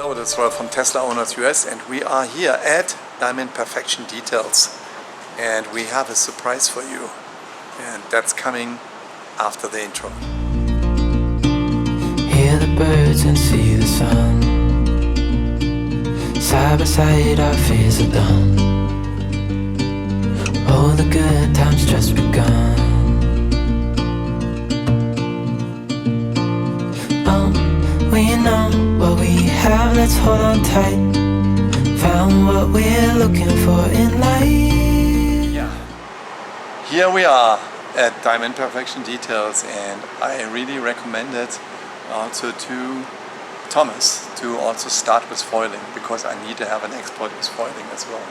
Hello, that's Roy from Tesla Owners US, and we are here at Diamond Perfection Details, and we have a surprise for you, and that's coming after the intro. Hear the birds and see the sun. Side by side our fears are done. All the good times just begun. We know what we have, let's hold on tight. Found what we're looking for in life. Yeah. Here we are at Diamond Perfection Details, and I really recommend it also to Thomas to also start with foiling, because I need to have an expert with foiling as well.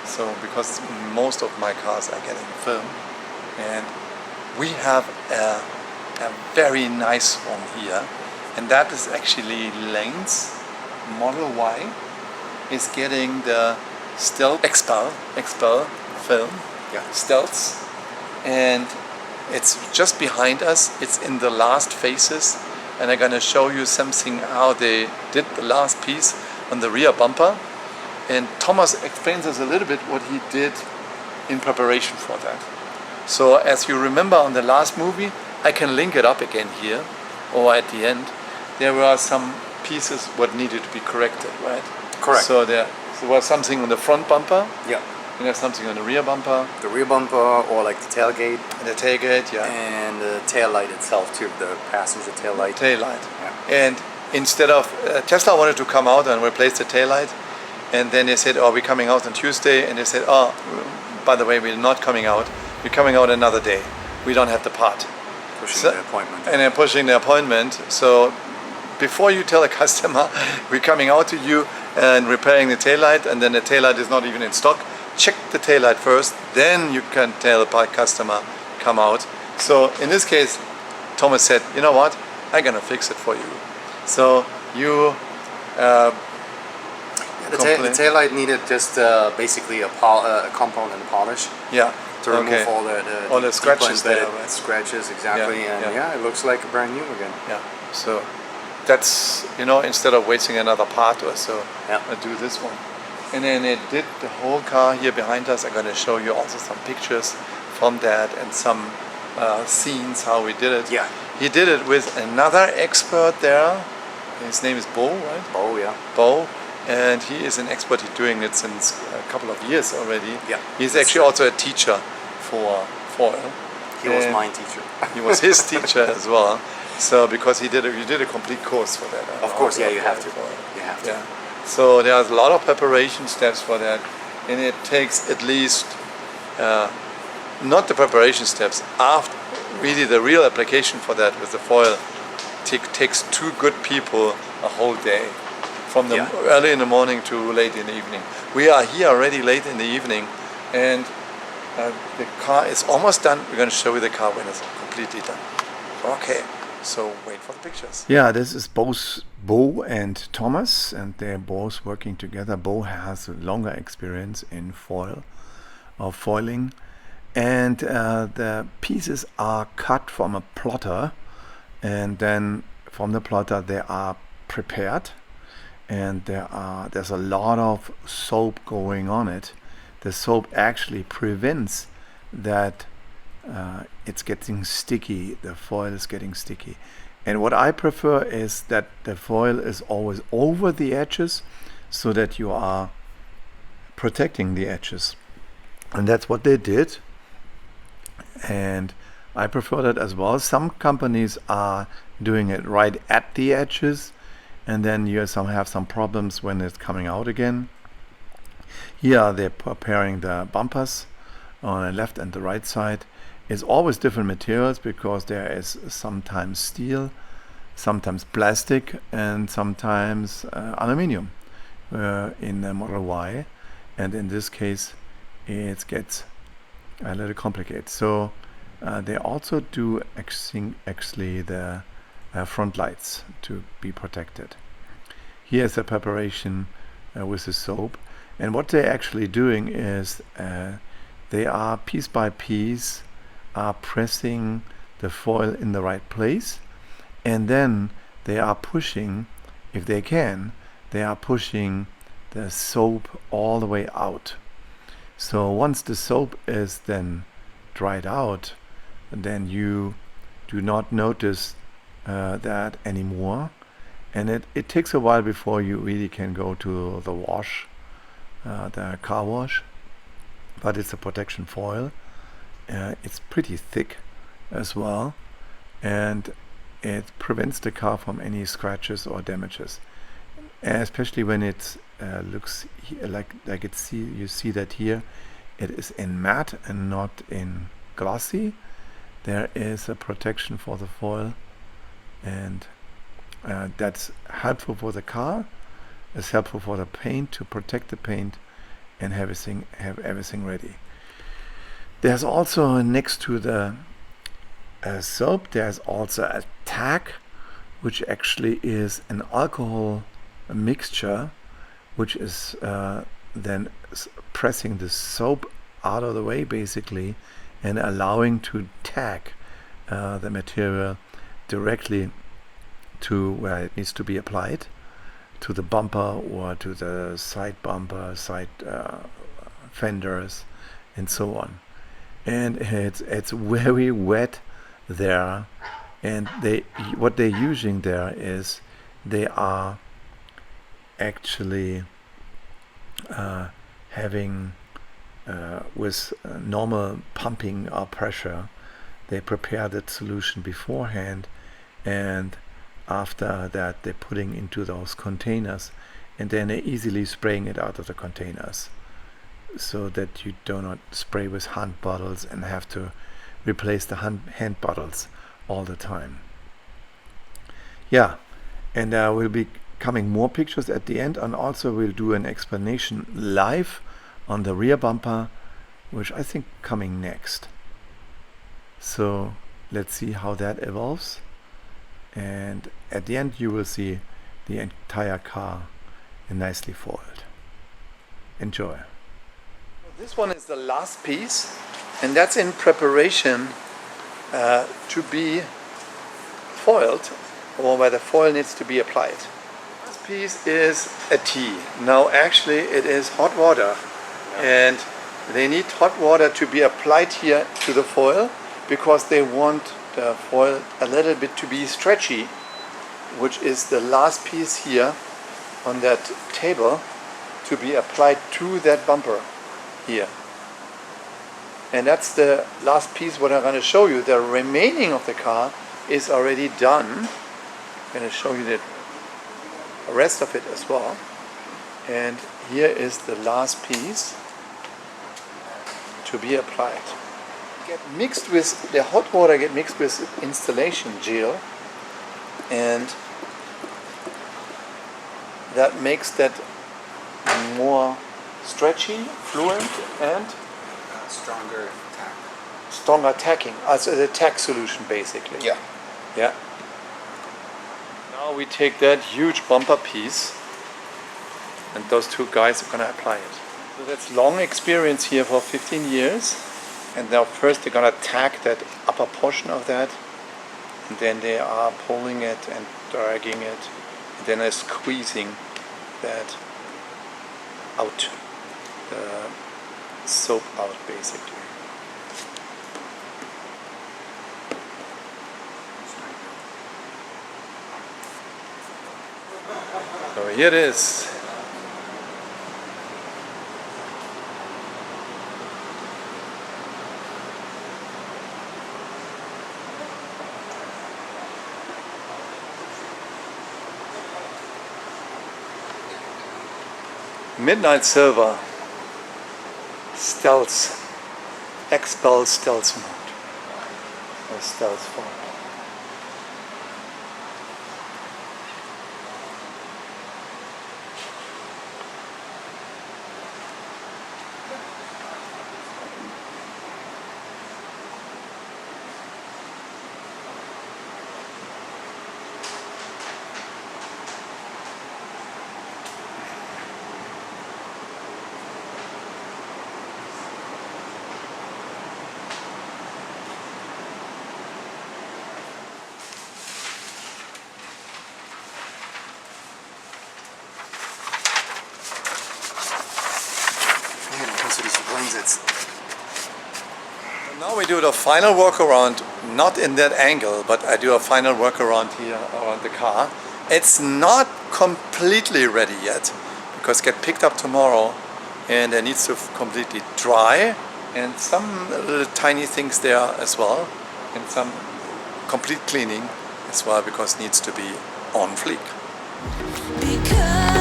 So because most of my cars are getting film, and we have a very nice one here. And that is actually Lane's Model Y is getting the Stealth Expel film, Stealths, and it's just behind us. It's in the last phases, and I'm gonna show you something how they did the last piece on the rear bumper. And Thomas explains us a little bit what he did in preparation for that. So as you remember on the last movie, I can link it up again here or at the end. There were some pieces what needed to be corrected, right? Correct. So there was something on the front bumper. Yeah. And there's something on the rear bumper. The rear bumper, or like the tailgate. And the tailgate, yeah. And the tail light itself too, the passenger tail light. Tail light. Yeah. And instead of Tesla wanted to come out and replace the tail light, and then they said, "Oh, we're coming out on Tuesday," and they said, "Oh, by the way, we're not coming out. We're coming out another day. We don't have the part." Pushing the appointment. And they're pushing the appointment. So before you tell a customer we're coming out to you and repairing the taillight, and then the taillight is not even in stock, check the taillight first, then you can tell the customer come out. So in this case, Thomas said, "You know what, I'm gonna fix it for you." So you the taillight needed just basically a compound and polish. Yeah. To remove all the scratches there, right? Scratches, exactly, yeah, it looks like brand new again. Yeah. So that's, instead of wasting another part or so, I do this one. And then it did the whole car here behind us. I'm going to show you also some pictures from that and some scenes how we did it. Yeah. He did it with another expert there. His name is Bo, right? Bo, yeah. Bo. And he is an expert. He's doing it since a couple of years already. Yeah. He's actually also a teacher for foil. He was my teacher. He was his teacher as well. So because you did a complete course for that. Of course, yeah, you have to. You have to. Yeah. So there's a lot of preparation steps for that, and it takes at least not the preparation steps, after really the real application for that with the foil takes two good people a whole day, from the early in the morning to late in the evening. We are here already late in the evening, and the car is almost done. We're going to show you the car when it's completely done. Okay. So wait for the pictures. Yeah, this is both Bo and Thomas, and they're both working together. Bo has a longer experience in foiling, and the pieces are cut from a plotter, and then from the plotter they are prepared, and there's a lot of soap going on it. The soap actually prevents that it's getting sticky, the foil is getting sticky. And what I prefer is that the foil is always over the edges, so that you are protecting the edges. And that's what they did. And I prefer that as well. Some companies are doing it right at the edges, and then you have some problems when it's coming out again. Here they're preparing the bumpers on the left and the right side. It's always different materials, because there is sometimes steel, sometimes plastic, and sometimes aluminium in the Model Y. And in this case, it gets a little complicated. So they also do actually the front lights to be protected. Here's the preparation with the soap. And what they're actually doing is they are piece by piece are pressing the foil in the right place, and then they are pushing, if they can, they are pushing the soap all the way out. So once the soap is then dried out, then you do not notice that anymore, and it takes a while before you really can go to the wash, the car wash, but it's a protection foil. It's pretty thick as well, and it prevents the car from any scratches or damages, especially when it looks like you see that here it is in matte and not in glossy. There is a protection for the foil, and that's helpful for the car. It's helpful for the paint, to protect the paint and have everything ready. There's also, next to the soap, there's also a tack, which actually is an alcohol mixture, which is then pressing the soap out of the way basically, and allowing to tack the material directly to where it needs to be applied, to the bumper or to the side bumper, side fenders, and so on. And it's very wet there, and what they're using there is they are actually having with normal pumping or pressure, they prepare that solution beforehand, and after that they're putting into those containers, and then they're easily spraying it out of the containers, so that you do not spray with hand bottles and have to replace the hand bottles all the time. Yeah, and will be coming more pictures at the end, and also we'll do an explanation live on the rear bumper, which I think coming next. So let's see how that evolves, and at the end you will see the entire car nicely foiled. Enjoy. This one is the last piece, and that's in preparation to be foiled, or where the foil needs to be applied. This piece is a tea. Now actually it is hot water, and they need hot water to be applied here to the foil, because they want the foil a little bit to be stretchy, which is the last piece here on that table, to be applied to that bumper here. And that's the last piece what I'm going to show you. The remaining of the car is already done. I'm going to show you the rest of it as well. And here is the last piece to be applied. The hot water get mixed with installation gel, and that makes that more stretchy, fluent, and stronger tacking, also the tack solution basically. Yeah. Now we take that huge bumper piece, and those two guys are going to apply it. So that's long experience here for 15 years. And now first they're going to tack that upper portion of that, and then they are pulling it and dragging it, and then they're squeezing that out, the soap out basically. So here it is. Midnight Silver Stealth, Expel Stealth mode, or Stealth form. means it's... Now we do the final workaround, not in that angle, but I do a final workaround here around the car. It's not completely ready yet, because get picked up tomorrow and it needs to completely dry, and some little tiny things there as well, and some complete cleaning as well, because it needs to be on fleek. Because